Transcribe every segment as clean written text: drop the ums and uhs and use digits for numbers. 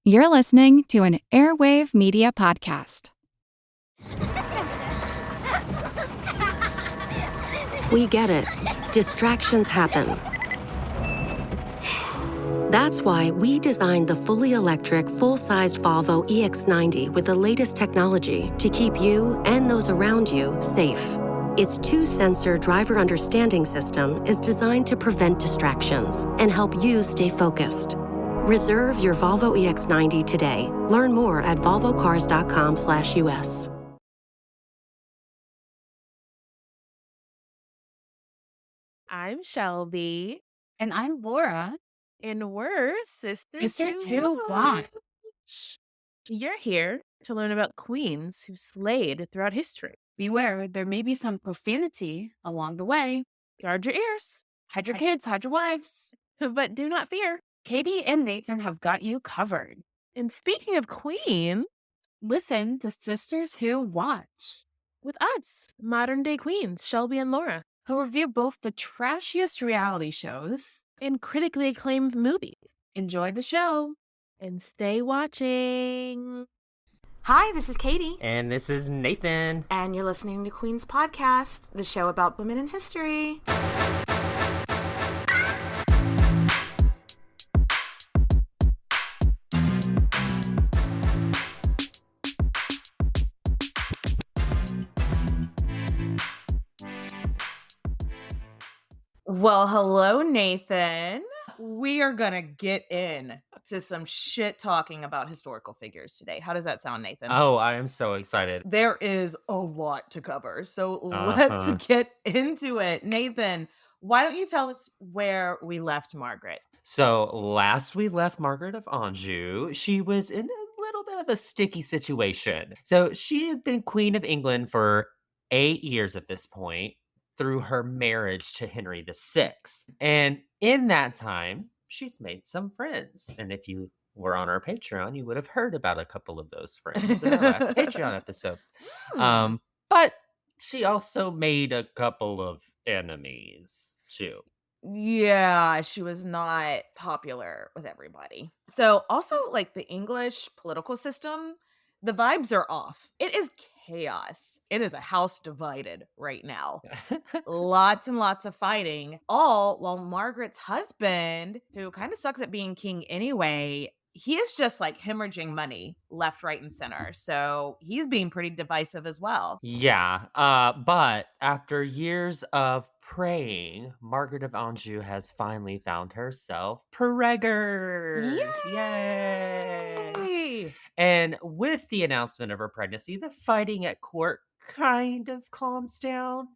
You're listening to an Airwave Media Podcast. We get it. Distractions happen. That's why we designed the fully electric, full-sized Volvo EX90 with the latest technology to keep you and those around you safe. Its two-sensor driver understanding system is designed to prevent distractions and help you stay focused. Reserve your Volvo EX90 today. Learn more at volvocars.com/US. I'm Shelby. And I'm Laura. And we're Sisters Who Watch. You're here to learn about queens who slayed throughout history. Beware, there may be some profanity along the way. Guard your ears. Hide your kids, hide your wives. But do not fear. Katie and Nathan have got you covered. And speaking of queens, Listen to Sisters Who Watch, with us, modern day queens, Shelby and Laura, who review both the trashiest reality shows and critically acclaimed movies. Enjoy the show. And stay watching. Hi, this is Katie. And this is Nathan. And you're listening to Queen's Podcast, the show about women in history. Well, hello, Nathan. We are going to get in to some shit talking about historical figures today. How does that sound, Nathan? Oh, I am so excited. There is a lot to cover, so let's get into it. Nathan, why don't you tell us where we left Margaret? So last we left Margaret of Anjou, she was in a little bit of a sticky situation. So she had been Queen of England for 8 years at this point, through her marriage to Henry VI. And in that time, she's made some friends. And if you were on our Patreon, you would have heard about a couple of those friends in our last Patreon episode. But she also made a couple of enemies too. Yeah, she was not popular with everybody. So also, like, the English political system, the vibes are off. It is chaos. It is a house divided right now. Lots and lots of fighting, all while Margaret's husband, who kind of sucks at being king anyway, he is just like hemorrhaging money left, right, and center. So he's being pretty divisive as well. Yeah, but after years of praying, Margaret of Anjou has finally found herself preggers. Yay! And with the announcement of her pregnancy, the fighting at court kind of calms down.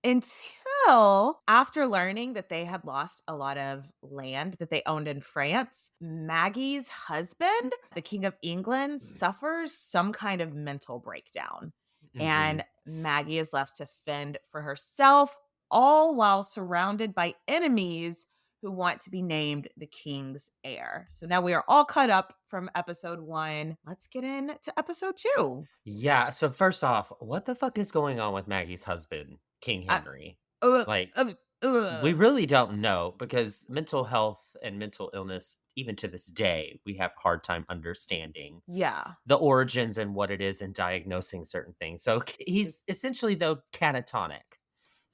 Until after learning that they had lost a lot of land that they owned in France, Maggie's husband, the King of England, suffers some kind of mental breakdown. And Maggie is left to fend for herself, all while surrounded by enemies who want to be named the king's heir. So now we are all caught up from episode 1. Let's get into episode 2. Yeah, so first off, what the fuck is going on with Maggie's husband, King Henry? We really don't know, because mental health and mental illness, even to this day, we have a hard time understanding the origins and what it is and diagnosing certain things. So he's essentially, though, catatonic.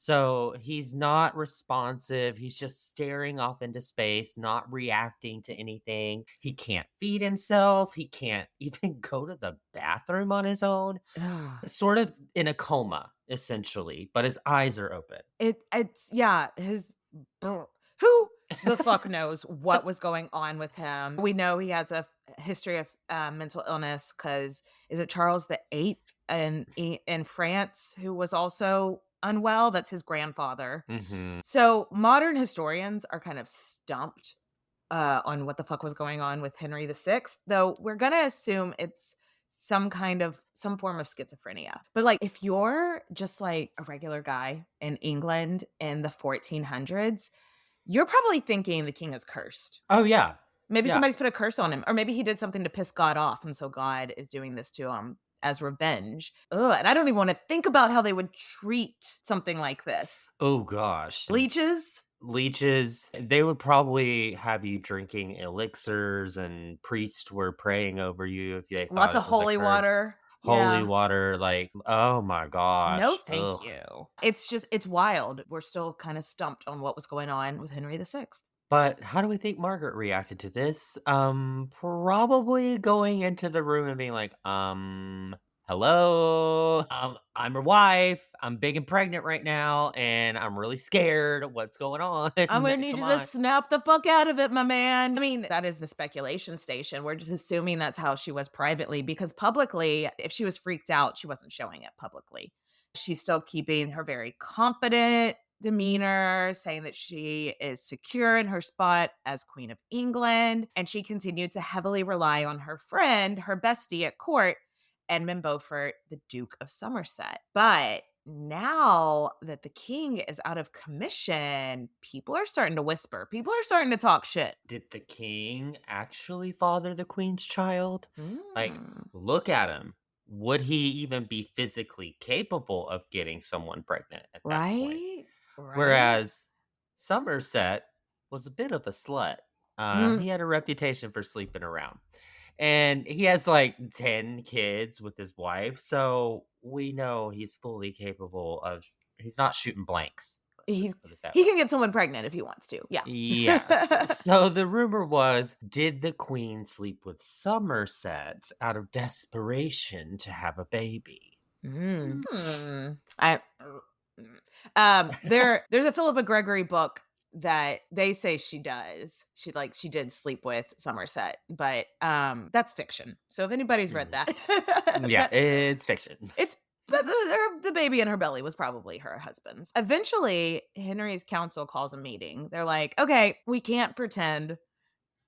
So he's not responsive. He's just staring off into space, not reacting to anything. He can't feed himself. He can't even go to the bathroom on his own. Sort of in a coma, essentially, but his eyes are open. Who the fuck knows what was going on with him? We know he has a history of mental illness because is it Charles VIII in France who was also unwell? That's his grandfather. So modern historians are kind of stumped on what the fuck was going on with Henry VI, though we're gonna assume it's some form of schizophrenia. But like, if you're just like a regular guy in England in the 1400s, you're probably thinking the king is cursed. Oh yeah, maybe somebody's put a curse on him, or maybe he did something to piss God off, and so God is doing this to him as revenge. And I don't even want to think about how they would treat something like this. Oh gosh. Leeches? leeches. They would probably have you drinking elixirs, and priests were praying over you if they thought Lots of it was a holy curse. water. Holy Yeah. water, like, oh my No, gosh. thank Ugh. you. It's wild. We're still kind of stumped on what was going on with Henry VI. But how do we think Margaret reacted to this? Probably going into the room and being like, hello, I'm her wife. I'm big and pregnant right now, and I'm really scared. What's going on? I'm gonna need Come you to on. snap the fuck out of it, my man. I mean, that is the speculation station. We're just assuming that's how she was privately, because publicly, if she was freaked out, she wasn't showing it publicly. She's still keeping her very confident demeanor, saying that she is secure in her spot as Queen of England. And she continued to heavily rely on her friend, her bestie at court, Edmund Beaufort, the Duke of Somerset. But now that the king is out of commission, people are starting to whisper. People are starting to talk shit. Did the king actually father the queen's child? Like, Mm. look at him. Would he even be physically capable of getting someone pregnant at that point? Right? Right? Whereas Somerset was a bit of a slut. Mm. He had a reputation for sleeping around. And he has like 10 kids with his wife. So we know he's fully capable of, he's not shooting blanks. Let's He just put it that he way. can get someone pregnant if he wants to. Yeah. Yes. So the rumor was, did the queen sleep with Somerset out of desperation to have a baby? Mm. There's a Philippa Gregory book that they say she does. She did sleep with Somerset, but that's fiction. So if anybody's read that, Yeah, it's fiction. it's but the baby in her belly was probably her husband's. Eventually, Henry's council calls a meeting. They're like, okay, we can't pretend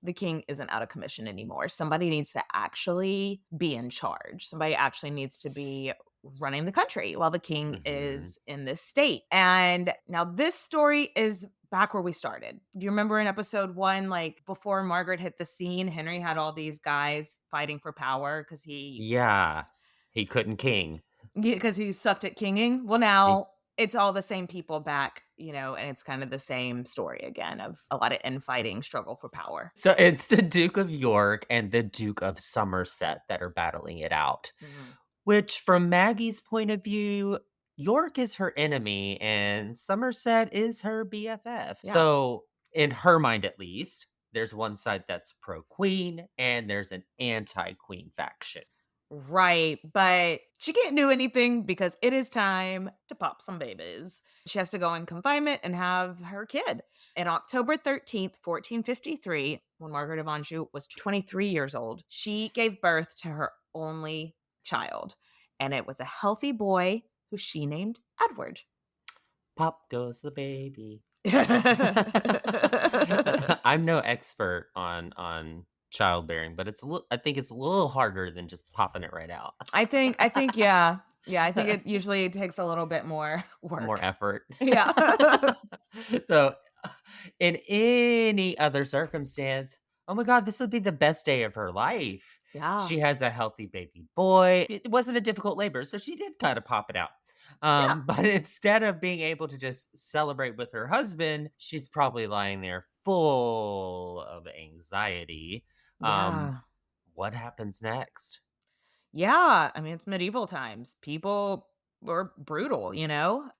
the king isn't out of commission anymore. Somebody needs to actually be in charge. Somebody actually needs to be running the country while the king is in this state. And now this story is back where we started. Do you remember in episode 1, like before Margaret hit the scene, Henry had all these guys fighting for power because He couldn't king. because he sucked at kinging. Well, now it's all the same people back, and it's kind of the same story again of a lot of infighting, struggle for power. So it's the Duke of York and the Duke of Somerset that are battling it out. Mm-hmm. Which, from Maggie's point of view, York is her enemy and Somerset is her BFF. Yeah. So, in her mind at least, there's one side that's pro-queen and there's an anti-queen faction. Right, but she can't do anything because it is time to pop some babies. She has to go in confinement and have her kid. On October 13th, 1453, when Margaret of Anjou was 23 years old, she gave birth to her only child, and it was a healthy boy who she named Edward. Pop goes the baby. I'm no expert on childbearing, but I think it's a little harder than just popping it right out. I think yeah. Yeah, I think it usually takes a little bit more work. More effort. Yeah. So in any other circumstance, oh my God, this would be the best day of her life. Yeah. She has a healthy baby boy. It wasn't a difficult labor, so she did kind of pop it out. But instead of being able to just celebrate with her husband, she's probably lying there full of anxiety. Yeah. What happens next? Yeah, I mean, it's medieval times. People were brutal,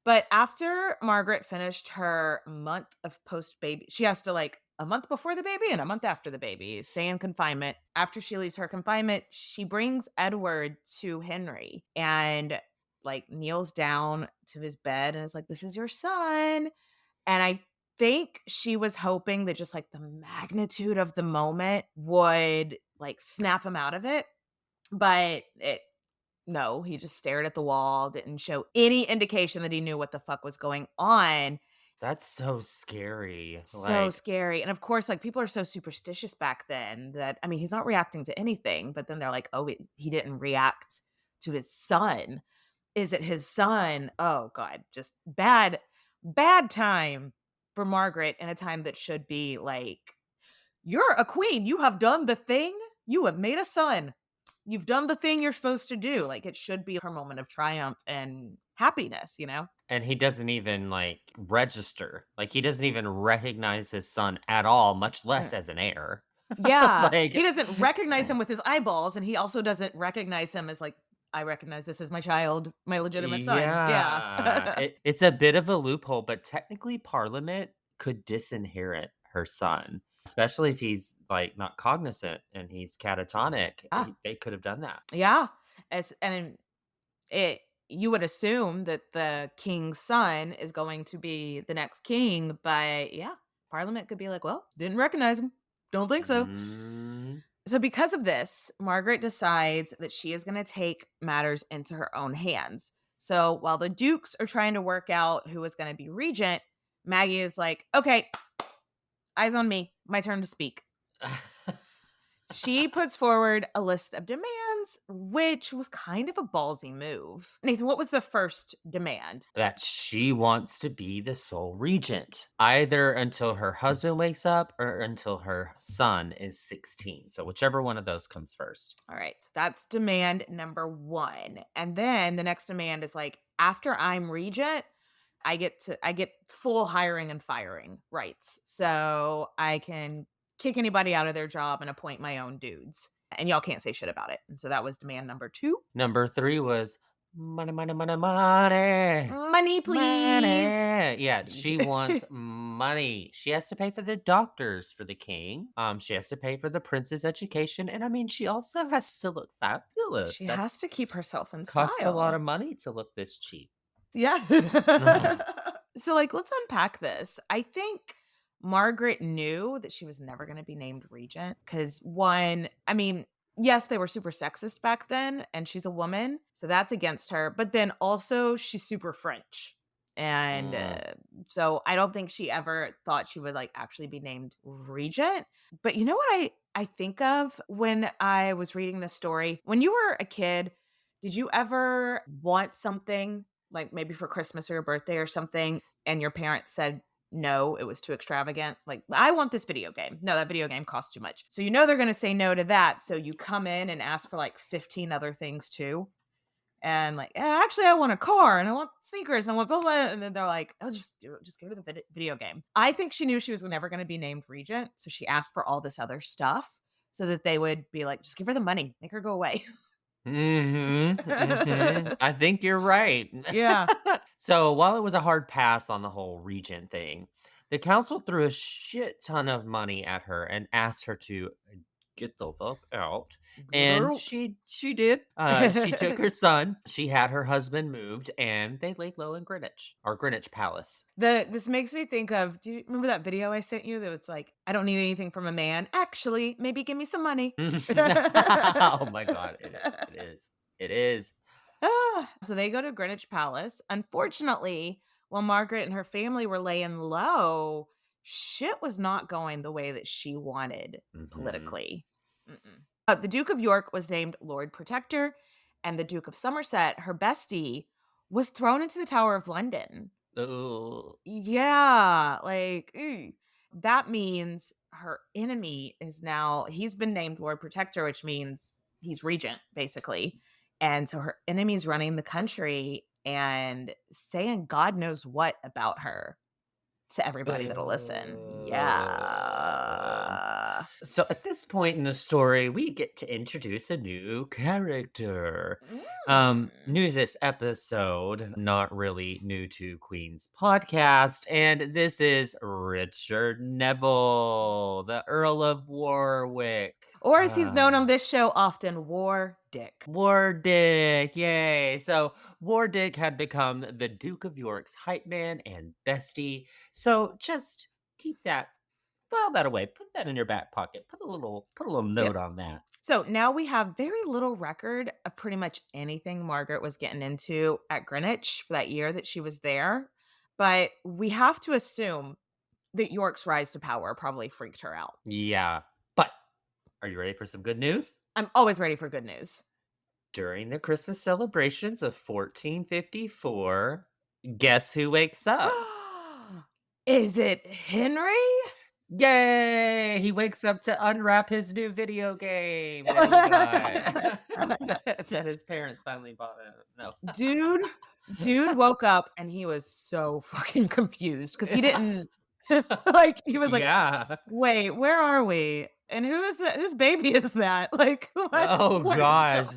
But after Margaret finished her month of post-baby, she has to a month before the baby and a month after the baby stay in confinement. After she leaves her confinement, she brings Edward to Henry and kneels down to his bed and is like, "This is your son." And I think she was hoping that just the magnitude of the moment would snap him out of it. But no, he just stared at the wall, didn't show any indication that he knew what the fuck was going on. That's so scary. So scary. And of course, people are so superstitious back then that, I mean, he's not reacting to anything, but then they're like, oh, he didn't react to his son. Is it his son? Oh God, just bad time for Margaret in a time that should be you're a queen. You have done the thing. You have made a son. You've done the thing you're supposed to do. It should be her moment of triumph and happiness, And he doesn't even, like, register. Like, he doesn't even recognize his son at all, much less as an heir. Yeah, he Like doesn't recognize him with his eyeballs, and he also doesn't recognize him as like, I recognize this as my child, my legitimate son. Yeah. Yeah. It's a bit of a loophole, but technically Parliament could disinherit her son, especially if he's, like, not cognizant and he's catatonic. Ah, They could have done that. yeah. And it you would assume that the king's son is going to be the next king, but yeah, Parliament could be like, well, didn't recognize him. Don't think so. Mm. So, because of this, Margaret decides that she is going to take matters into her own hands. So, while the dukes are trying to work out who is going to be regent, Maggie is like, okay, eyes on me. My turn to speak. She puts forward a list of demands, which was kind of a ballsy move. Nathan, what was the first demand? That she wants to be the sole regent, either until her husband wakes up or until her son is 16. So whichever one of those comes first. All right, so that's demand number one. And then the next demand is like, after I'm regent, I get full hiring and firing rights. So I can kick anybody out of their job and appoint my own dudes. And y'all can't say shit about it. And so that was demand number 2. Number 3 was money, money, money, money. Money, please. Money. Yeah, she wants money. She has to pay for the doctors for the king. She has to pay for the prince's education, and I mean, she also has to look fabulous. She has to keep herself in Costs a lot style. of money to look this cheap. Yeah. So, like, let's unpack this. I think Margaret knew that she was never going to be named regent because, one, I mean, yes, they were super sexist back then, and she's a woman, so that's against her. But then also, she's super French. And so I don't think she ever thought she would like actually be named regent. But you know what I think of when I was reading this story? When you were a kid, did you ever want something like maybe for Christmas or your birthday or something, and your parents said no, it was too extravagant? Like, I want this video game. No, that video game costs too much. So you know they're going to say no to that. So you come in and ask for like 15 other things too. And like, actually, I want a car and I want sneakers and I want blah, blah. And then they're like, oh, just go to the video game. I think she knew she was never going to be named regent. So she asked for all this other stuff so that they would be like, just give her the money, make her go away. I think you're right. Yeah. So while it was a hard pass on the whole regent thing, the council threw a shit ton of money at her and asked her to get the fuck out. And she did. She took her son. She had her husband moved, and they laid low in Greenwich, or Greenwich Palace. This makes me think of, do you remember that video I sent you that was like, I don't need anything from a man. Actually, maybe give me some money. Oh my God. It is. It is. So they go to Greenwich Palace. Unfortunately, while Margaret and her family were laying low, shit was not going the way that she wanted politically. The Duke of York was named Lord Protector, and the Duke of Somerset, her bestie, was thrown into the Tower of London. Oh. Yeah, like, that means her enemy is now, he's been named Lord Protector, which means he's regent, basically. And so her enemy's running the country and saying God knows what about her to everybody that'll listen. Yeah. So at this point in the story, we get to introduce a new character. New this episode, not really new to Queen's podcast, and this is Richard Neville, the Earl of Warwick. Or as he's known on this show often, War Dick. War Dick, yay. So War Dick had become the Duke of York's hype man and bestie. So just keep that, file that away. Put that in your back pocket. Put a little note on that. So now we have very little record of pretty much anything Margaret was getting into at Greenwich for that year that she was there. But we have to assume that York's rise to power probably freaked her out. Yeah. But are you ready for some good news? I'm always ready for good news. During the Christmas celebrations of 1454, guess who wakes up? Is it Henry? Yay! He wakes up to unwrap his new video game that he got. That his parents finally bought him. No. Dude woke up and he was so fucking confused because he didn't like he was like, Yeah. wait, where are we? And who is that? Whose baby is that? Like, Oh what is gosh.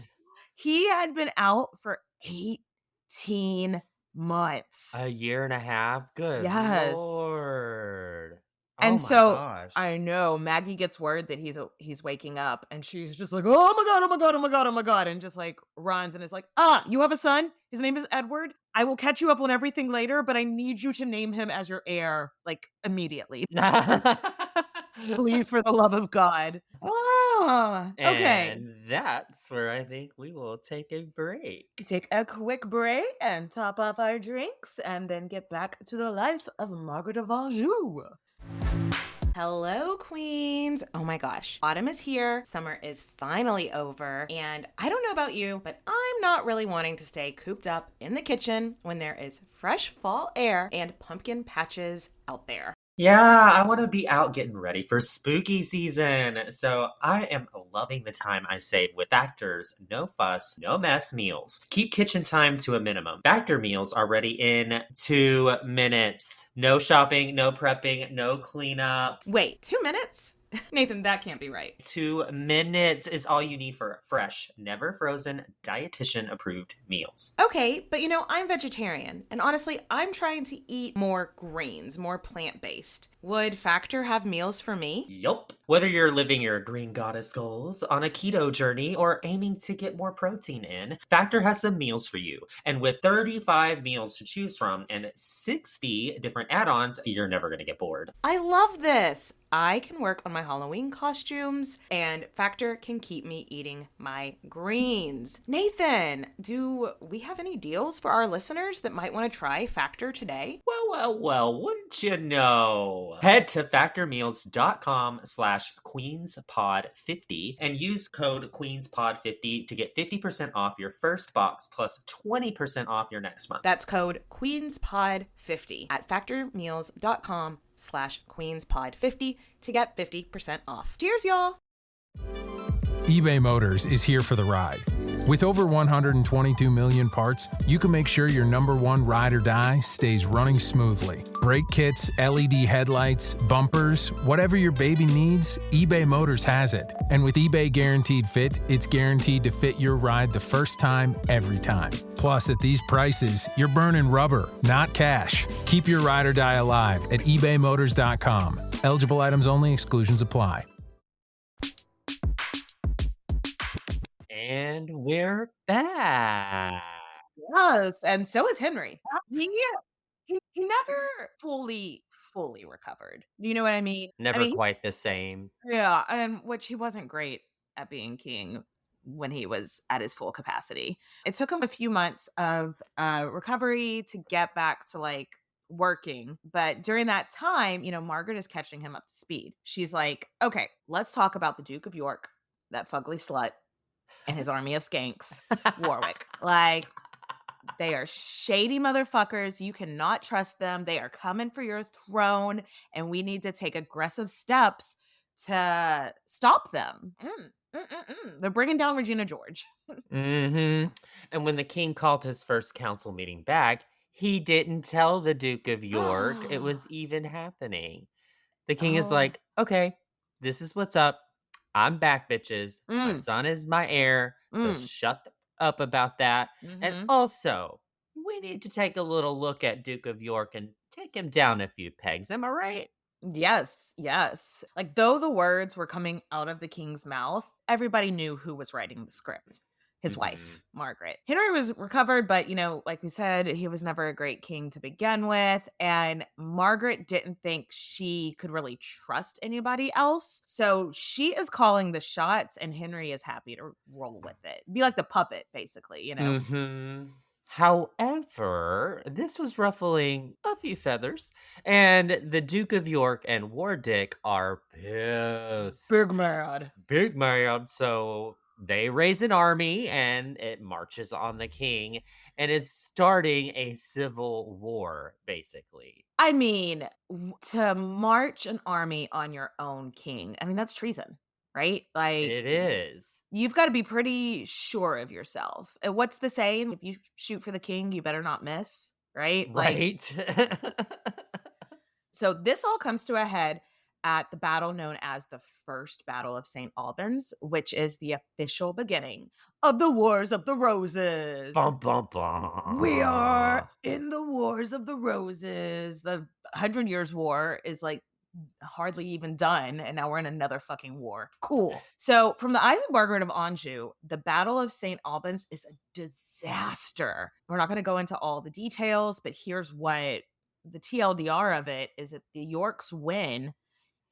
he had been out for 18 months. A year and a half? Good Yes. Lord. And Oh my so gosh. I know Maggie gets word that he's waking up and she's just like, oh my God, oh my God, oh my God, oh my God. And just like runs and is like, you have a son? His name is Edward. I will catch you up on everything later, but I need you to name him as your heir, like immediately. Please, for the love of God. Okay. And that's where I think we will take a break. Take a quick break and top off our drinks and then get back to the life of Margaret of Anjou. Hello, queens. Oh my gosh. Autumn is here. Summer is finally over. And I don't know about you, but I'm not really wanting to stay cooped up in the kitchen when there is fresh fall air and pumpkin patches out there. Yeah, I want to be out getting ready for spooky season. So I am loving the time I save with Factor's no fuss, no mess meals. Keep kitchen time to a minimum. Factor meals are ready in 2 minutes. No shopping, no prepping, no cleanup. Wait, 2 minutes? Nathan, that can't be right. 2 minutes is all you need for fresh, never frozen, dietitian approved meals. Okay, but I'm vegetarian, and honestly, I'm trying to eat more grains, more plant-based. Would Factor have meals for me? Yup. Whether you're living your green goddess goals on a keto journey or aiming to get more protein in, Factor has some meals for you. And with 35 meals to choose from and 60 different add-ons, you're never going to get bored. I love this. I can work on my Halloween costumes, and Factor can keep me eating my greens. Nathan, do we have any deals for our listeners that might want to try Factor today? Well, wouldn't you know? Head to factormeals.com/queenspod50 and use code queenspod50 to get 50% off your first box plus 20% off your next month. That's code queenspod50 at factormeals.com/queenspod50 to get 50% off. Cheers, y'all! eBay Motors is here for the ride. With over 122 million parts, you can make sure your number one ride or die stays running smoothly. Brake kits, LED headlights, bumpers, whatever your baby needs, eBay Motors has it. And with eBay Guaranteed Fit, it's guaranteed to fit your ride the first time, every time. Plus, at these prices, you're burning rubber, not cash. Keep your ride or die alive at ebaymotors.com. Eligible items only, exclusions apply. And we're back. Yes, and so is Henry. He never fully recovered. Do you know what I mean? Never quite the same. Yeah, and which he wasn't great at being king when he was at his full capacity. It took him a few months of recovery to get back to like working. But during that time, Margaret is catching him up to speed. She's like, okay, let's talk about the Duke of York, that fugly slut, and his army of skanks, Warwick. Like, they are shady motherfuckers. You cannot trust them. They are coming for your throne, and we need to take aggressive steps to stop them. They're bringing down Regina George. And when the king called his first council meeting back, he didn't tell the Duke of York it was even happening. The king is like, okay, this is what's up. I'm back, bitches. My son is my heir, so shut up about that. And also, we need to take a little look at Duke of York and take him down a few pegs. Am I right? Yes. Like, though the words were coming out of the king's mouth, everybody knew who was writing the script. His wife, Margaret. Henry was recovered, but, like we said, he was never a great king to begin with. And Margaret didn't think she could really trust anybody else. So she is calling the shots, and Henry is happy to roll with it. Be like the puppet, basically, However, this was ruffling a few feathers, and the Duke of York and Wardick are pissed. Big mad. So they raise an army and it marches on the king and is starting a civil war, basically. I mean, to march an army on your own king, I mean, that's treason, right? Like, It is. you've got to be pretty sure of yourself. And what's the saying? If you shoot for the king, you better not miss, right? Like, Right? so this all comes to a head at the battle known as the First Battle of St. Albans, which is the official beginning of the Wars of the Roses. Bum, bum, bum. We are in the Wars of the Roses. The 100 Years' War is like hardly even done, and now we're in another fucking war. Cool. So, from the eyes of Margaret of Anjou, the Battle of St. Albans is a disaster. We're not going to go into all the details, but here's what the TLDR of it is: that the Yorks win,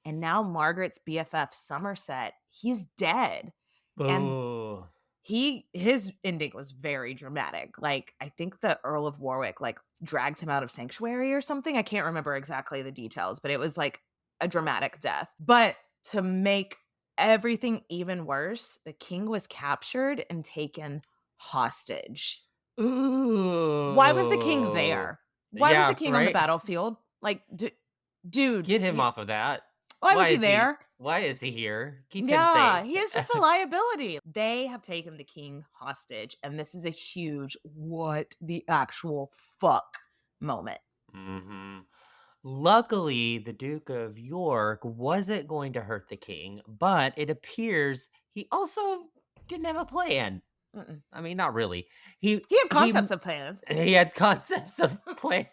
and now Margaret's BFF Somerset, he's dead. And Boo. his ending was very dramatic. Like, I think the Earl of Warwick like dragged him out of sanctuary or something. I can't remember exactly the details, but it was like a dramatic death. But to make everything even worse, the king was captured and taken hostage. Ooh. Why was the king there? Why was Yeah, the king on the right? battlefield? Like, dude, Get him off of that. why was he there? Why is he here? Keep him Yeah, safe. he is just a liability. They have taken the king hostage, and this is a huge what the actual fuck moment. Mm-hmm. Luckily, the Duke of York wasn't going to hurt the king, but it appears he also didn't have a plan. Mm-mm. I mean, not really. He had concepts of plans. He had concepts of plans.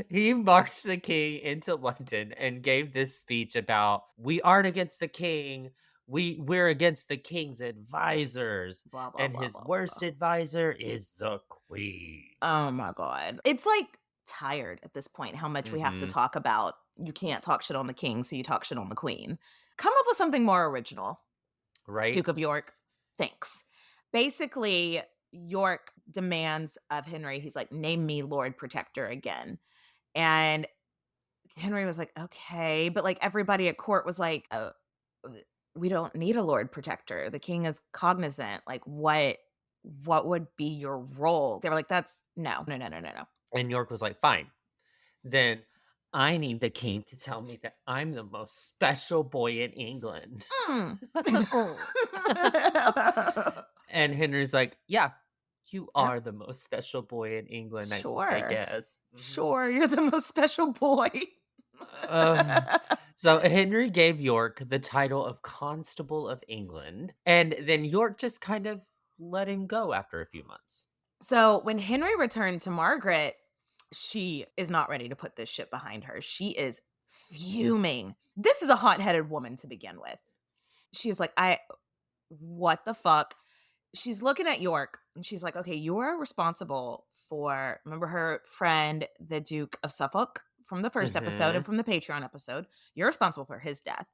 He marched the king into London and gave this speech about we aren't against the king. We're against the king's advisors. Blah, blah, And blah, his blah, worst blah. advisor is the queen. Oh my God. It's like tired at this point how much we have to Mhm. talk about. You can't talk shit on the king, so you talk shit on the queen. Come up with something more original. Right? Duke of York, thanks. Basically, York demands of Henry, he's like, name me Lord Protector again. And Henry was like, okay. But like everybody at court was like, we don't need a Lord Protector. The king is cognizant. Like, what would be your role? They were like, that's no. And York was like, fine. Then I need the king to tell me that I'm the most special boy in England. Mm. And Henry's like, yeah, you are the most special boy in England, I Sure. guess. Sure, you're the most special boy. So Henry gave York the title of Constable of England, and then York just kind of let him go after a few months. So when Henry returned to Margaret, she is not ready to put this shit behind her. She is fuming. This is a hot-headed woman to begin with. She's like, what the fuck? She's looking at York and she's like, okay, you are responsible for, remember her friend, the Duke of Suffolk from the first episode and from the Patreon episode? You're responsible for his death.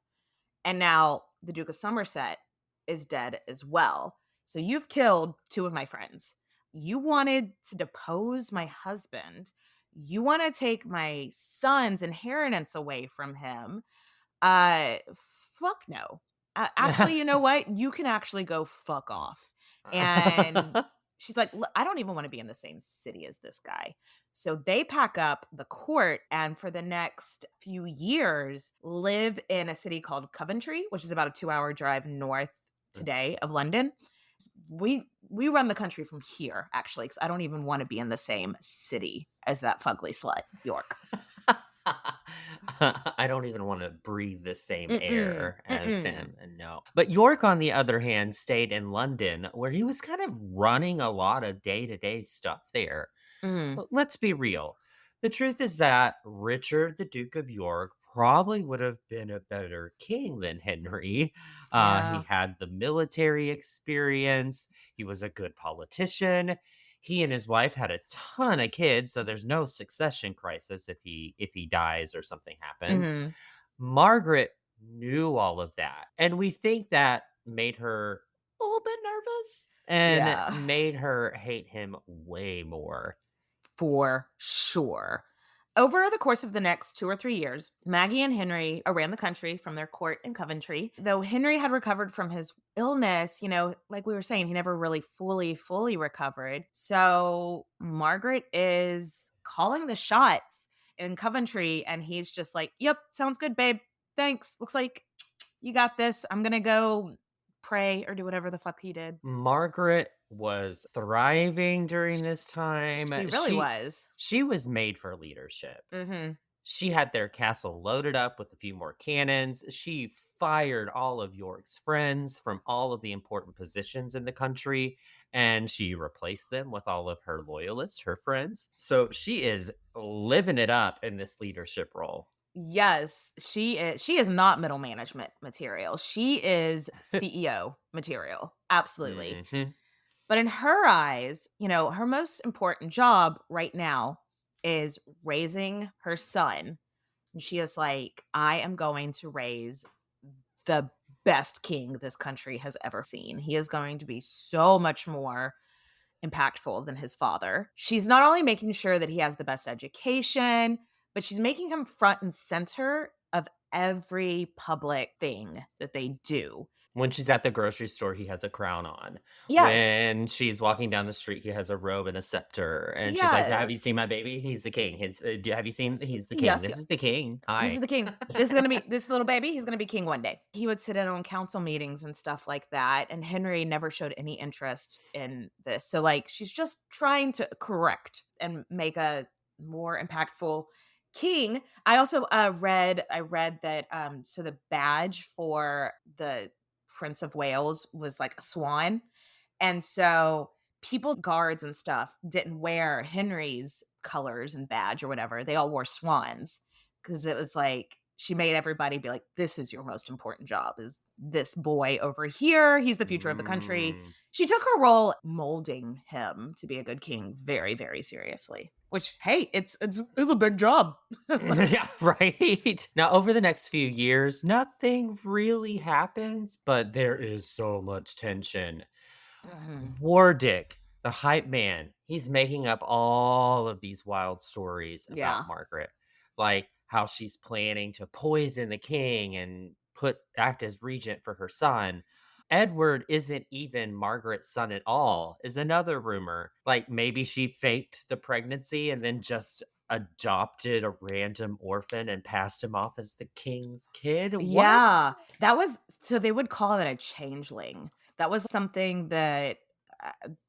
And now the Duke of Somerset is dead as well. So you've killed two of my friends. You wanted to depose my husband. You want to take my son's inheritance away from him. Fuck no. Actually, you know what? You can actually go fuck off. And she's like, I don't even want to be in the same city as this guy. So they pack up the court and for the next few years live in a city called Coventry, which is about a 2-hour drive north today of London. We run the country from here, actually, because I don't even want to be in the same city as that fugly slut, York. I don't even want to breathe the same air as him. No. But York, on the other hand, stayed in London where he was kind of running a lot of day-to-day stuff there. But let's be real. The truth is that Richard, the Duke of York, probably would have been a better king than Henry. Yeah. He had the military experience. He was a good politician. He and his wife had a ton of kids, so there's no succession crisis if he dies or something happens. Margaret knew all of that, and we think that made her a little bit nervous and made her hate him way more. For sure. Over the course of the next 2 or 3 years, Maggie and Henry ran the country from their court in Coventry. Though Henry had recovered from his illness, like we were saying, he never really fully recovered. So Margaret is calling the shots in Coventry, and he's just like, "Yep, sounds good, babe. Thanks. Looks like you got this. I'm going to go pray or do whatever the fuck he did." Margaret was thriving during this time. She really was. She was made for leadership. Mm-hmm. She had their castle loaded up with a few more cannons. She fired all of York's friends from all of the important positions in the country, and she replaced them with all of her loyalists, her friends. So she is living it up in this leadership role. Yes, she is. She is not middle management material. She is CEO material. Absolutely. Mm-hmm. But in her eyes, her most important job right now is raising her son. And she is like, I am going to raise the best king this country has ever seen. He is going to be so much more impactful than his father. She's not only making sure that he has the best education, but she's making him front and center of every public thing that they do. When she's at the grocery store, he has a crown on. Yes. When she's walking down the street, he has a robe and a scepter. And she's like, have you Yes. seen my baby? He's the king. Have you seen? He's the king. Yes, This yes. is the king. Hi. This is the king. This is going to be this little baby. He's going to be king one day. He would sit in on council meetings and stuff like that. And Henry never showed any interest in this. So like, she's just trying to correct and make a more impactful king. I also read that so the badge for the Prince of Wales was like a swan. And so people, guards and stuff, didn't wear Henry's colors and badge or whatever. They all wore swans because it was like she made everybody be like, this is your most important job, is this boy over here. He's the future of the country. She took her role molding him to be a good king very, very seriously. Which, hey, it's a big job. Yeah, right. Now, over the next few years, nothing really happens, but there is so much tension. Wardick, the hype man, he's making up all of these wild stories about Margaret, like how she's planning to poison the king and act as regent for her son. Edward isn't even Margaret's son at all, is another rumor. Like maybe she faked the pregnancy and then just adopted a random orphan and passed him off as the king's kid. Yeah, so they would call it a changeling. That was something that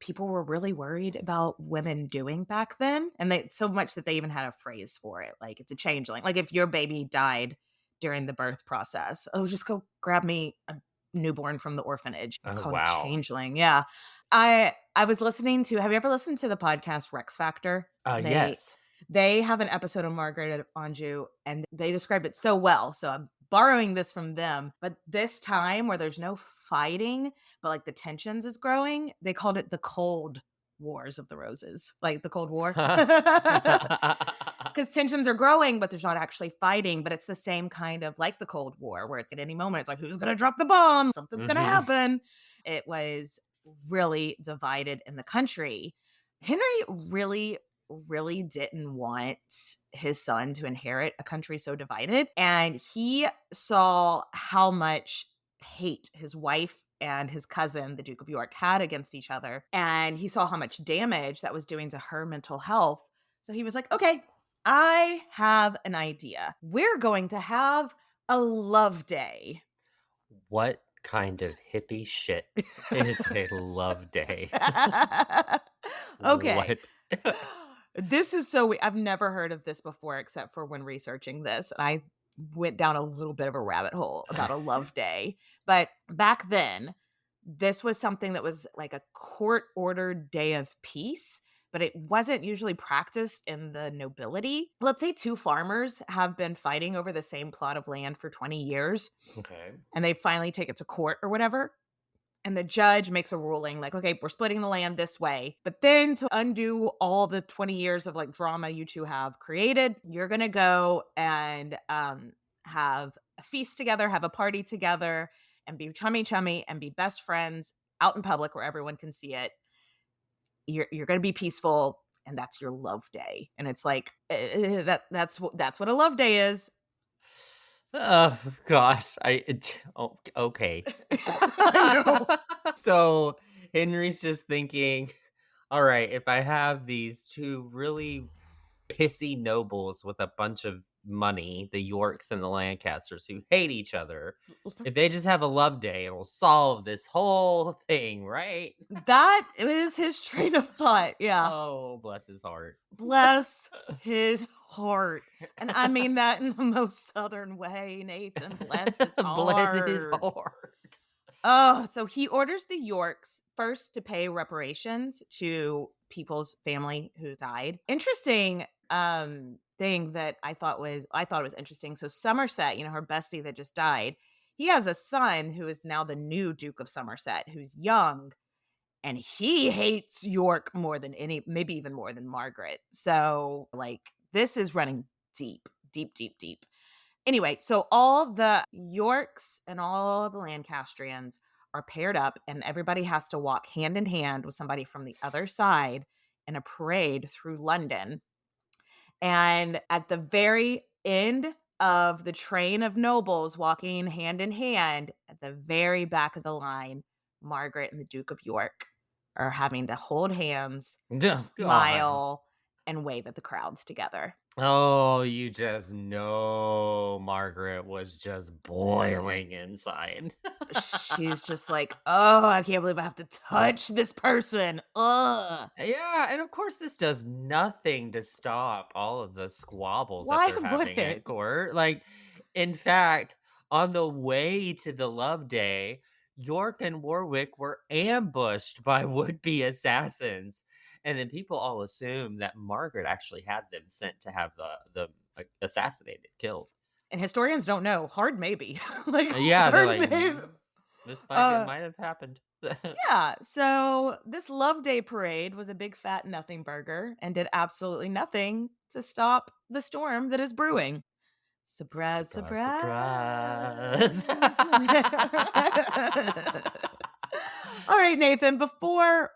people were really worried about women doing back then. And they so much that they even had a phrase for it. Like it's a changeling. Like if your baby died during the birth process, oh, just go grab me a newborn from the orphanage. It's called a changeling. Yeah. I was listening to, have you ever listened to the podcast Rex Factor? Yes. They have an episode on Margaret of Anjou and they described it so well. So I'm borrowing this from them. But this time where there's no fighting, but like the tensions is growing, they called it the Cold Wars of the Roses, like the Cold War. Because tensions are growing, but there's not actually fighting. But it's the same kind of like the Cold War where it's at any moment, it's like, who's going to drop the bomb? Something's going to happen. It was really divided in the country. Henry really didn't want his son to inherit a country so divided. And he saw how much hate his wife and his cousin, the Duke of York, had against each other. And he saw how much damage that was doing to her mental health. So he was like, okay, I have an idea. We're going to have a love day. What kind of hippie shit is a love day? Okay. What? This is I've never heard of this before, except for when researching this. And I went down a little bit of a rabbit hole about a love day. But back then, this was something that was like a court-ordered day of peace, but it wasn't usually practiced in the nobility. Let's say two farmers have been fighting over the same plot of land for 20 years. Okay. And they finally take it to court or whatever. And the judge makes a ruling like, okay, we're splitting the land this way. But then to undo all the 20 years of like drama you two have created, you're going to go and have a feast together, have a party together, and be chummy and be best friends out in public where everyone can see it. You're going to be peaceful. and that's your love day. And it's like that's what a love day is. Oh gosh, okay. I know. So Henry's just thinking, all right, if I have these two really pissy nobles with a bunch of money, the Yorks and the Lancasters, who hate each other, if they just have a love day, it'll solve this whole thing, right? That is his train of thought. Yeah. Oh, bless his heart. Bless his heart. And I mean that in the most southern way, Nathan. Bless his heart. Bless his heart. Oh, so he orders the Yorks first to pay reparations to people's family who died. Interesting thing that I thought was interesting. So Somerset, her bestie that just died, he has a son who is now the new Duke of Somerset, who's young, and he hates York more than maybe even more than Margaret. So like this is running deep, deep, deep, deep. Anyway, so all the Yorks and all the Lancastrians are paired up, and everybody has to walk hand in hand with somebody from the other side in a parade through London. And at the very end of the train of nobles walking hand in hand, at the very back of the line, Margaret and the Duke of York are having to hold hands, smile, and wave at the crowds together. Oh, you just know Margaret was just boiling inside. She's just like, oh, I can't believe I have to touch this person. Ugh. Yeah, and of course this does nothing to stop all of the squabbles Why that they're having would at it? court. Like, in fact, on the way to the love day, York and Warwick were ambushed by would-be assassins. And then people all assume that Margaret actually had them sent to have the assassinated, killed. And historians don't know. Hard maybe. Yeah, they're hard like, maybe. this might have happened. Yeah. So this Love Day parade was a big fat nothing burger and did absolutely nothing to stop the storm that is brewing. Surprise, surprise. All right, Nathan, before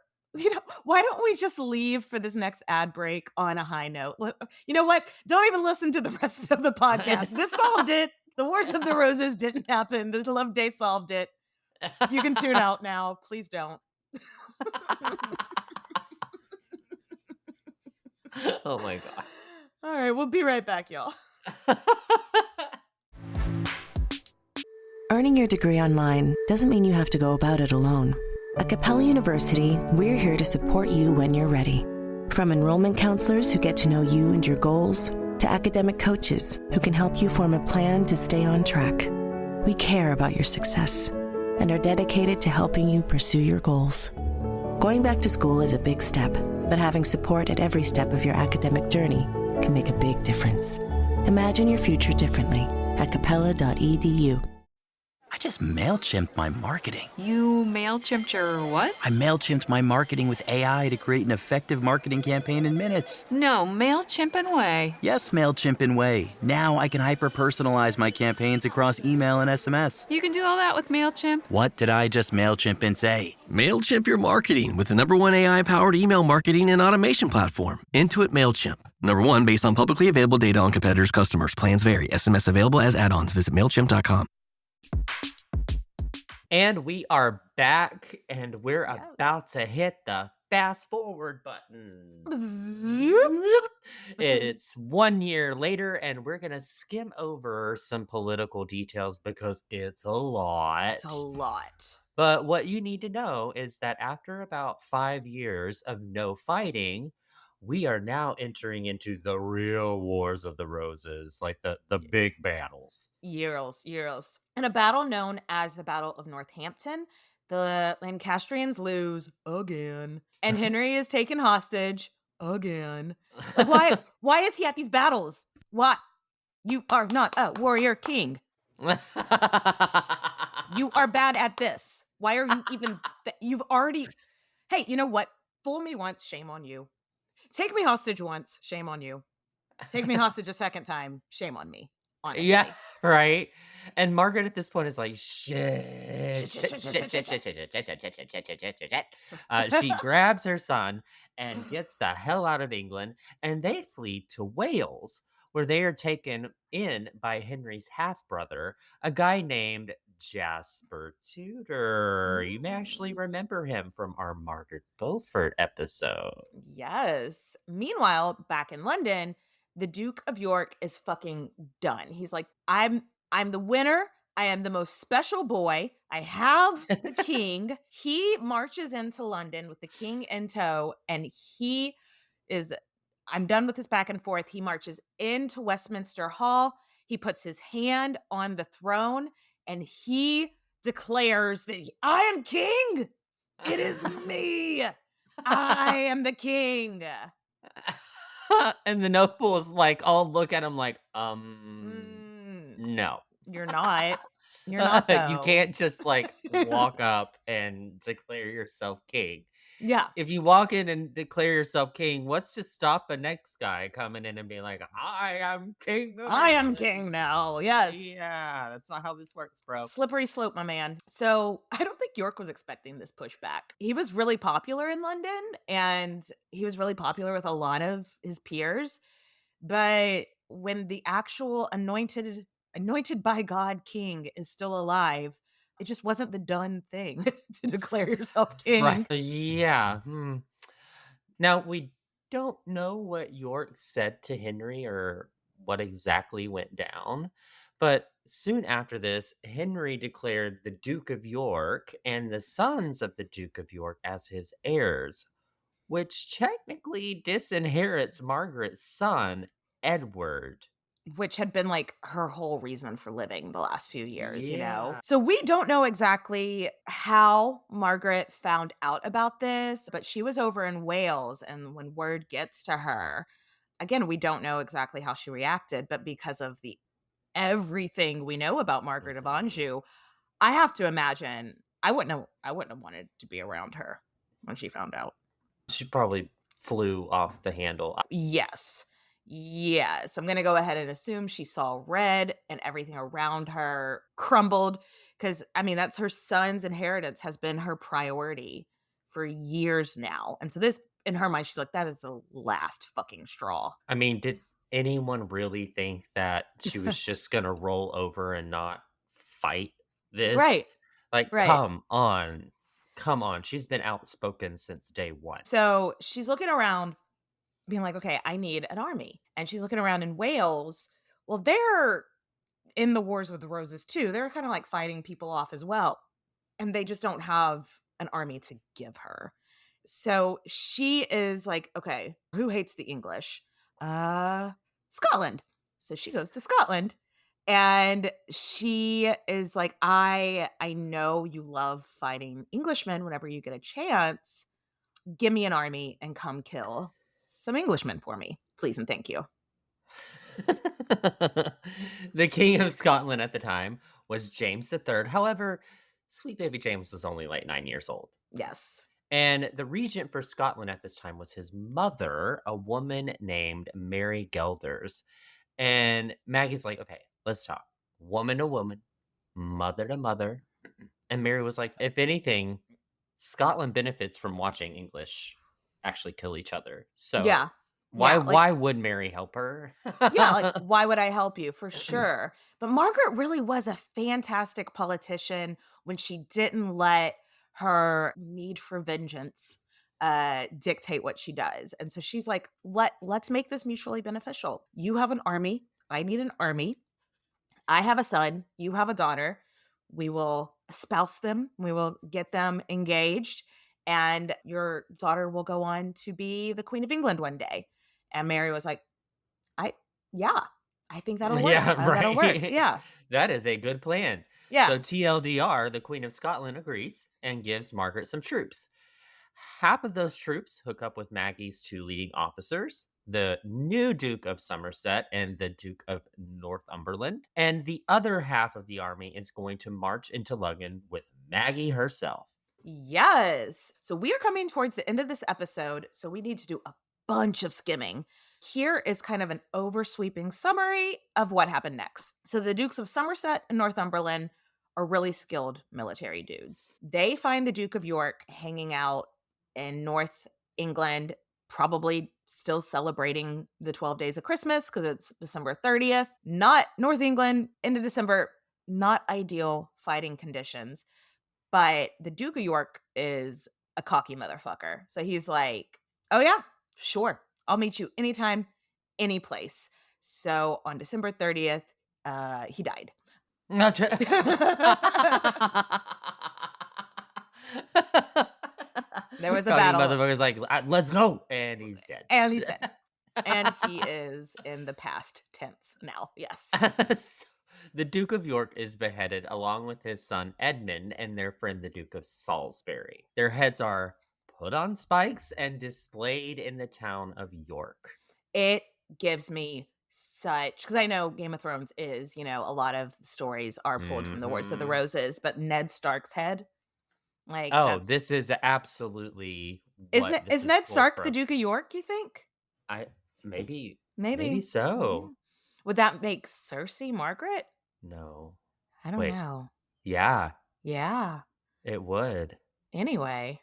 why don't we just leave for this next ad break on a high note? You know what? Don't even listen to the rest of the podcast. This solved it. The Wars of the Roses didn't happen. The Love Day solved it. You can tune out now. Please don't. Oh my God. All right, we'll be right back, y'all. Earning your degree online doesn't mean you have to go about it alone. At Capella University, we're here to support you when you're ready. From enrollment counselors who get to know you and your goals, to academic coaches who can help you form a plan to stay on track. We care about your success and are dedicated to helping you pursue your goals. Going back to school is a big step, but having support at every step of your academic journey can make a big difference. Imagine your future differently at capella.edu. I just MailChimped my marketing. You MailChimped your what? I MailChimped my marketing with AI to create an effective marketing campaign in minutes. No, MailChimp and Way. Yes, MailChimp and Way. Now I can hyper-personalize my campaigns across email and SMS. You can do all that with MailChimp. What did I just MailChimp and say? MailChimp your marketing with the #1 AI-powered email marketing and automation platform, Intuit MailChimp. #1 based on publicly available data on competitors' customers. Plans vary. SMS available as add-ons. Visit MailChimp.com. And we are back, and we're about to hit the fast forward button. It's 1 year later, and we're going to skim over some political details because it's a lot. It's a lot. But what you need to know is that after about 5 years of no fighting, we are now entering into the real Wars of the Roses, like the big battles. Years. In a battle known as the Battle of Northampton, the Lancastrians lose again, and Henry is taken hostage again. Why is he at these battles? Why? You are not a warrior king. You are bad at this. Why are you even... You've already... Hey, you know what? Fool me once, shame on you. Take me hostage once, shame on you. Take me hostage a second time, shame on me. Honestly. Yeah, right. And Margaret at this point is like, shit. She grabs her son and gets the hell out of England, and they flee to Wales, where they are taken in by Henry's half brother, a guy named Jasper Tudor. You may actually remember him from our Margaret Beaufort episode. Yes. Meanwhile, back in London, the Duke of York is fucking done. He's like, I'm the winner. I am the most special boy. I have the king. He marches into London with the king in tow, and he is I'm done with this back and forth. He marches into Westminster Hall. He puts his hand on the throne and he declares that I am king. It is me. I am the king. And the nobles like all look at him like, no. You're not. You're not though. You can't just like walk up and declare yourself king. Yeah. If you walk in and declare yourself king, what's to stop the next guy coming in and being like, I am king. I am king now. Yes. Yeah, that's not how this works, bro. Slippery slope, my man. So I don't think York was expecting this pushback. He was really popular in London and he was really popular with a lot of his peers. But when the actual anointed by God king is still alive, it just wasn't the done thing to declare yourself king. Right. Yeah. Now, we don't know what York said to Henry or what exactly went down, but soon after this, Henry declared the Duke of York and the sons of the Duke of York as his heirs, which technically disinherits Margaret's son, Edward. Which had been like her whole reason for living the last few years, you know? So we don't know exactly how Margaret found out about this, but she was over in Wales. And when word gets to her, again, we don't know exactly how she reacted, but because of everything we know about Margaret of Anjou, I have to imagine I wouldn't have wanted to be around her when she found out. She probably flew off the handle. Yes. I'm going to go ahead and assume she saw red and everything around her crumbled because, I mean, that's her son's inheritance has been her priority for years now. And so this, in her mind, she's like, that is the last fucking straw. I mean, did anyone really think that she was just going to roll over and not fight this? Right. Like, come on. She's been outspoken since day one. So she's looking around being like, okay, I need an army. And she's looking around in Wales. Well, they're in the Wars of the Roses too. They're kind of like fighting people off as well. And they just don't have an army to give her. So she is like, okay, who hates the English? Scotland. So she goes to Scotland and she is like, I know you love fighting Englishmen whenever you get a chance. Give me an army and come kill some Englishmen for me, please and thank you. The King of Scotland at the time was James III. However, sweet baby James was only like 9 years old. Yes. And the regent for Scotland at this time was his mother, a woman named Mary Gelders. And Maggie's like, okay, let's talk. Woman to woman, mother to mother. And Mary was like, if anything, Scotland benefits from watching English actually kill each other. So yeah. Why would Mary help her? Yeah, like why would I help you? For sure. But Margaret really was a fantastic politician when she didn't let her need for vengeance dictate what she does. And so she's like, let's make this mutually beneficial. You have an army. I need an army. I have a son. You have a daughter. We will espouse them. We will get them engaged. And your daughter will go on to be the Queen of England one day. And Mary was like, I think that'll work. Yeah, right. That'll work. Yeah. That is a good plan. Yeah. So TLDR, the Queen of Scotland agrees and gives Margaret some troops. Half of those troops hook up with Maggie's two leading officers, the new Duke of Somerset and the Duke of Northumberland. And the other half of the army is going to march into London with Maggie herself. Yes. So we are coming towards the end of this episode, so we need to do a bunch of skimming. Here is kind of an oversweeping summary of what happened next. So the Dukes of Somerset and Northumberland are really skilled military dudes. They find the Duke of York hanging out in North England, probably still celebrating the 12 days of Christmas because it's December 30th. Not North England, into December, not ideal fighting conditions. But the Duke of York is a cocky motherfucker. So he's like, oh, yeah, sure. I'll meet you anytime, any place. So on December 30th, he died. Not There was a battle. Motherfucker's like, let's go. And he's dead. And he's dead. And he is in the past tense now. Yes. The Duke of York is beheaded along with his son Edmund and their friend the Duke of Salisbury. Their heads are put on spikes and displayed in the town of York. It gives me such, because I know Game of Thrones is, a lot of stories are pulled from the Wars of the Roses, but Ned Stark's head, like, this is absolutely is Ned Stark the Duke of York, you think? Maybe Maybe so. Would that make Cersei Margaret? No. I don't know. Yeah. Yeah. It would. Anyway.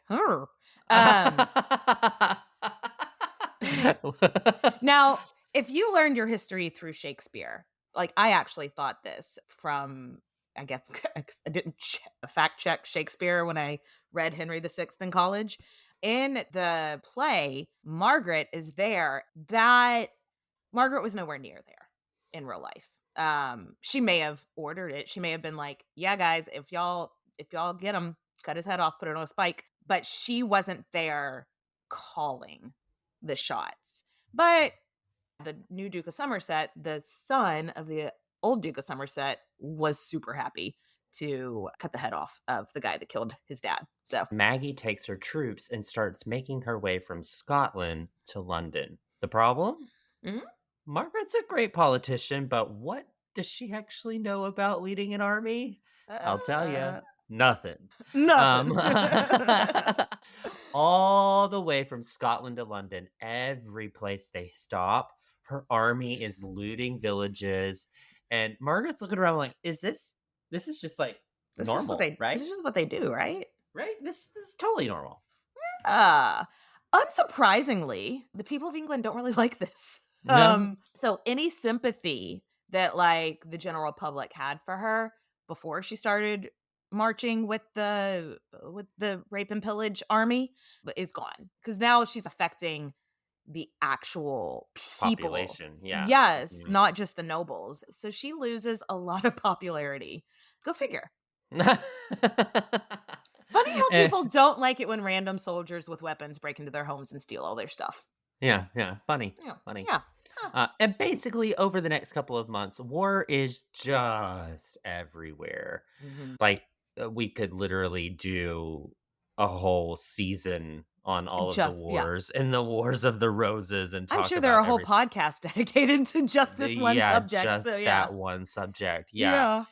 Now, if you learned your history through Shakespeare, like I actually thought this from, I guess I didn't fact check Shakespeare when I read Henry VI in college. In the play, Margaret is there. That Margaret was nowhere near there in real life. She may have ordered it. She may have been like, yeah, guys, if y'all get him, cut his head off, put it on a spike. But she wasn't there calling the shots. But the new Duke of Somerset, the son of the old Duke of Somerset, was super happy to cut the head off of the guy that killed his dad. So Maggie takes her troops and starts making her way from Scotland to London. The problem? Mm-hmm. Margaret's a great politician, but what does she actually know about leading an army? I'll tell you, nothing. All the way from Scotland to London, every place they stop, her army is looting villages, and Margaret's looking around like, is this is just like normal, right? This is just what they do, right? Right? This is totally normal. Unsurprisingly, the people of England don't really like this. No. So any sympathy that like the general public had for her before she started marching with the rape and pillage army is gone, because now she's affecting the actual people. Population, yeah. Yes, not just the nobles. So she loses a lot of popularity. Go figure. Funny how people don't like it when random soldiers with weapons break into their homes and steal all their stuff. Yeah. Funny. Yeah. And basically, over the next couple of months, war is just everywhere. Mm-hmm. Like, we could literally do a whole season on all of the wars and the Wars of the Roses, and talk I'm sure there are a whole podcast dedicated to just this one subject. Just so, that one subject. Yeah.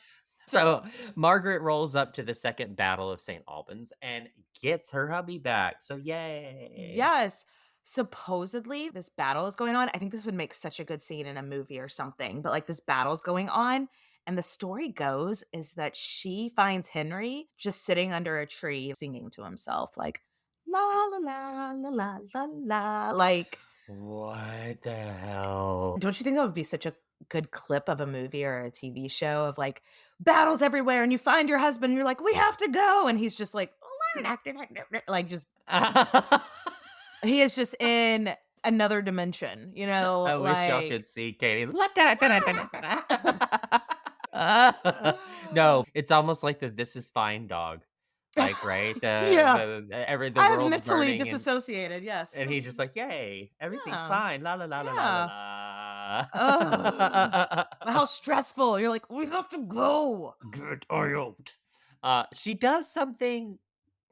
So Margaret rolls up to the Second Battle of St. Albans and gets her hubby back. So yay. Yes. Supposedly this battle is going on. I think this would make such a good scene in a movie or something. But like this battle's going on. And the story goes is that she finds Henry just sitting under a tree singing to himself like, la la la la la la la. Like, what the hell? Don't you think that would be such a good clip of a movie or a TV show of like battles everywhere and you find your husband and you're like, we have to go. And he's just like, like just, he is just in another dimension, you know? I wish y'all could see Katie. No, it's almost like the This Is Fine dog. Like, right? The I'm world's mentally burning disassociated, yes. And he's just like, yay, everything's fine. La la la la la la. Oh, how stressful. You're like, we have to go. Get out. She does something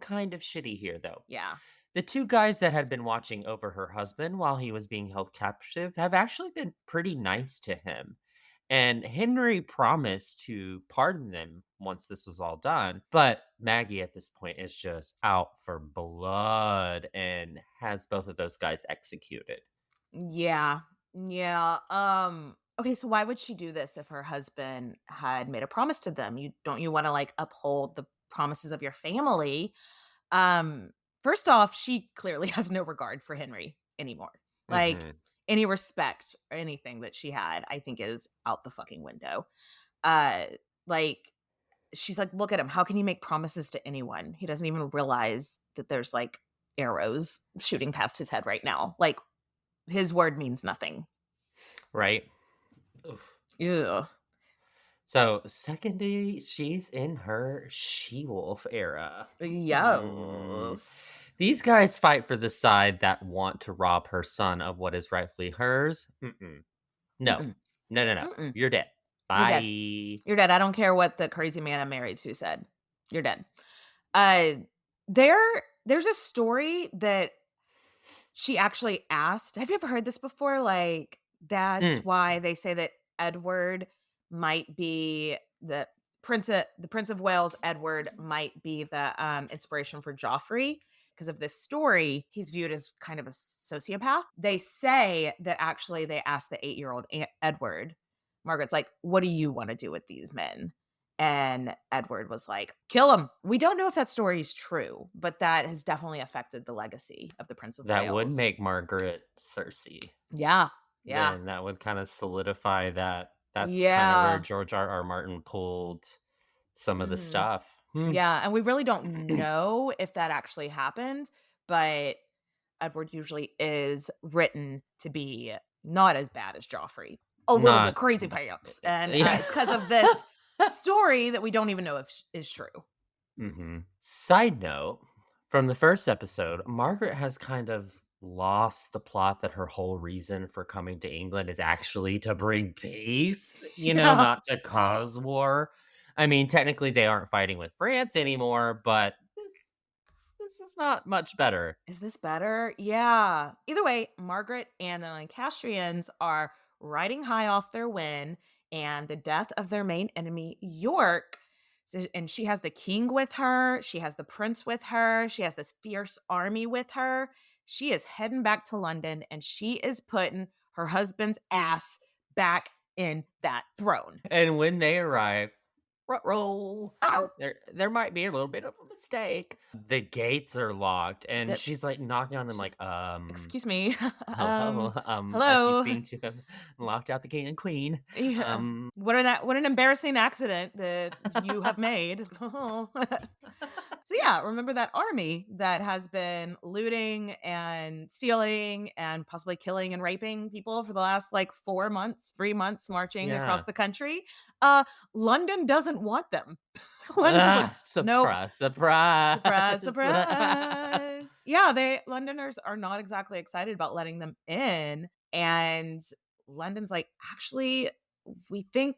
kind of shitty here, though. Yeah. The two guys that had been watching over her husband while he was being held captive have actually been pretty nice to him. And Henry promised to pardon them once this was all done. But Maggie at this point is just out for blood and has both of those guys executed. Yeah. Yeah. Okay, so why would she do this if her husband had made a promise to them? Don't you want to like uphold the promises of your family? Um, First off, she clearly has no regard for Henry anymore. Like Mhm. any respect or anything that she had, I think is out the fucking window. Uh like she's like, look at him. How can he make promises to anyone? He doesn't even realize that there's like arrows shooting past his head right now. Like his word means nothing. Right? Oof. Ew. So, secondly, she's in her she-wolf era. Yes. These guys fight for the side that want to rob her son of what is rightfully hers. No. Mm-mm. No, no, no. Mm-mm. You're dead. You're Bye. dead. You're dead. I don't care what the crazy man I'm married to said. You're dead. Uh, there's a story that she actually asked. Have you ever heard this before? Like, that's Mm. why they say that Edward might be the Prince of Wales. Edward might be the inspiration for Joffrey because of this story. He's viewed as kind of a sociopath. They say that actually they asked the 8-year-old Edward. Margaret's like, "What do you want to do with these men?" And Edward was like, kill him. We don't know if that story is true, but that has definitely affected the legacy of the Prince of That would Wales. make Margaret Cersei. Yeah. Yeah. Then that would kind of solidify that. That's kind of Yeah. where George R.R. Martin pulled some of the stuff. Yeah. And we really don't know if that actually happened, but Edward usually is written to be not as bad as Joffrey. A little bit crazy pants. And it's because of this story that we don't even know if is true. Side note, from the first episode, Margaret has kind of lost the plot that her whole reason for coming to England is actually to bring peace, not to cause war. I mean, technically they aren't fighting with France anymore, but this is not much better. Is this better? Yeah. Either way, Margaret and the Lancastrians are riding high off their win and the death of their main enemy, York. And she has the king with her. She has the prince with her. She has this fierce army with her. She is heading back to London and she is putting her husband's ass back in that throne. And when they arrive, roll. There might be a little bit of a mistake. The gates are locked, and she's like knocking on them, like, excuse me. hello. Hello. As you seem to have locked out the king and queen. Yeah. What an embarrassing accident that you have made. So yeah, remember that army that has been looting and stealing and possibly killing and raping people for the last 3 months marching across the country. London doesn't want them. Surprise. Yeah, Londoners are not exactly excited about letting them in. And London's like, actually, we think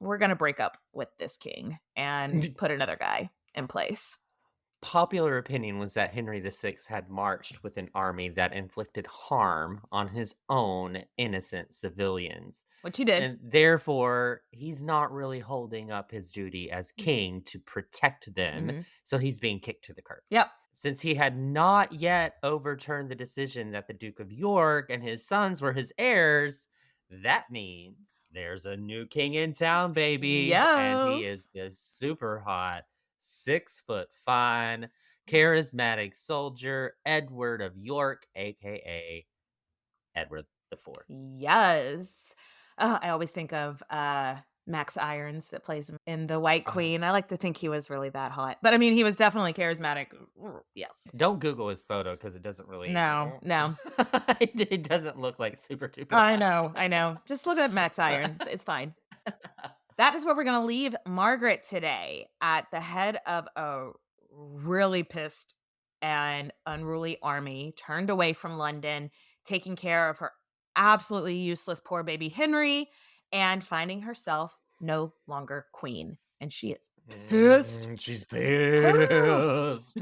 we're going to break up with this king and put another guy in place. Popular opinion was that Henry VI had marched with an army that inflicted harm on his own innocent civilians. Which he did. And therefore, he's not really holding up his duty as king to protect them. So he's being kicked to the curb. Yep. Since he had not yet overturned the decision that the Duke of York and his sons were his heirs, that means there's a new king in town, baby. Yes. And he is super hot. 6 foot fine, charismatic soldier, Edward of York, aka Edward IV. Yes. I always think of Max Irons that plays him in The White Queen. I like to think he was really that hot. But I mean, he was definitely charismatic. Yes. Don't Google his photo because it doesn't really... No. It doesn't look like super duper I know. Just look at Max Irons. It's fine. That is where we're going to leave Margaret today, at the head of a really pissed and unruly army, turned away from London, taking care of her absolutely useless poor baby Henry, and finding herself no longer queen. And she is pissed. She's pissed.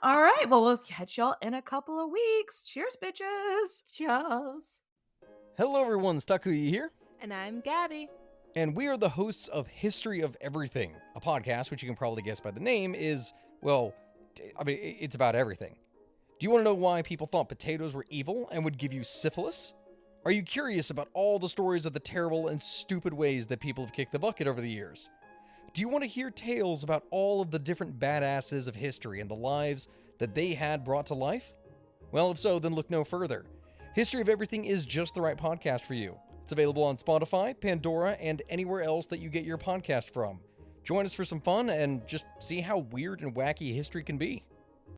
All right. Well, we'll catch y'all in a couple of weeks. Cheers, bitches. Cheers. Hello, everyone. Takuya here. And I'm Gabby. And we are the hosts of History of Everything, a podcast which you can probably guess by the name is, well, I mean, it's about everything. Do you want to know why people thought potatoes were evil and would give you syphilis? Are you curious about all the stories of the terrible and stupid ways that people have kicked the bucket over the years? Do you want to hear tales about all of the different badasses of history and the lives that they had brought to life? Well, if so, then look no further. History of Everything is just the right podcast for you. It's available on Spotify, Pandora, and anywhere else that you get your podcast from. Join us for some fun and just see how weird and wacky history can be.